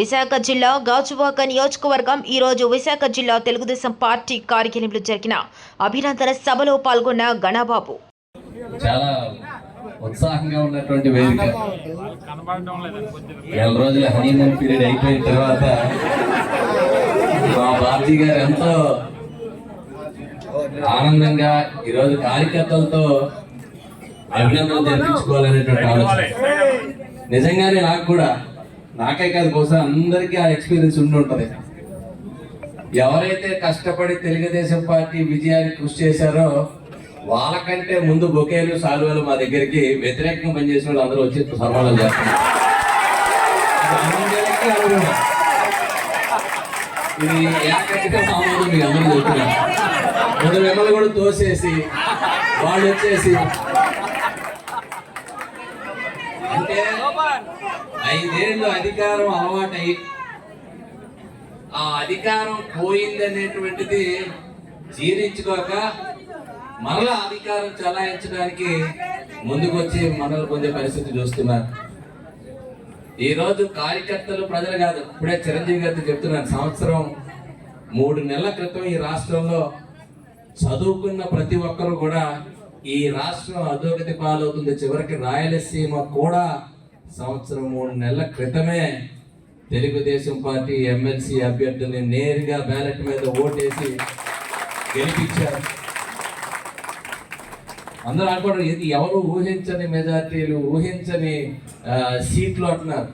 విశాఖ జిల్లా గాజువాక నియోజకవర్గం ఈరోజు విశాఖ జిల్లా తెలుగుదేశం పార్టీ కార్యాలయంలో జరిగిన అభినందన సభలో పాల్గొన్న గణబాబు. చాలా ఉత్సాహంగా ఉన్నటువంటి వేదిక. 7 రోజుల హనీమూన్ పీరియడ్ అయిపోయిన తర్వాత మా బాబీ గారు ఎంతో ఆనందంగా ఈరోజు కార్యకర్తలతో అభినందనలు జరిపించుకోవాలనేటువంటి ఆలోచన. నిజంగానే నాకే కాదు, బహుశా అందరికీ ఆ ఎక్స్పీరియన్స్ ఉండి ఉంటుంది. ఎవరైతే కష్టపడి తెలుగుదేశం పార్టీ విజయానికి కృషి చేశారో వాళ్ళకంటే ముందు బొకేలు సాలువలు మా దగ్గరికి వ్యతిరేకంగా పనిచేసిన వాళ్ళు అందరూ వచ్చి సన్మానం చేస్తున్నారు. ఇది ఏకైక సామాన్యం మీకు అందరూ చెప్తున్నారు. మిమ్మల్ని కూడా తోసేసి వాళ్ళు వచ్చేసి అంటే 5 ఏళ్ళు అధికారం అలవాటై ఆ అధికారం పోయింది అనేటువంటిది జీర్ణించుకోక మరలా అధికారం చలాయించడానికి ముందుకొచ్చి మనల్ని పొందే పరిస్థితి చూస్తున్నారు. ఈరోజు కార్యకర్తలు ప్రజలు కాదు, ఇప్పుడే చిరంజీవి గారితో చెప్తున్నాను. 3 నెలల క్రితం ఈ రాష్ట్రంలో చదువుకున్న ప్రతి ఒక్కరు కూడా ఈ రాష్ట్రం అధోగతి పాలవుతుంది, చివరికి రాయలసీమ కూడా 3 నెలల క్రితమే తెలుగుదేశం పార్టీ ఎమ్మెల్సీ అభ్యర్థుల్ని నేరుగా బ్యాలెట్ మీద ఓటేసి గెలిపించారు. అందరూ అనుకోవడం ఇది ఎవరు ఊహించని మెజార్టీలు, ఊహించని సీట్లు అంటున్నారు.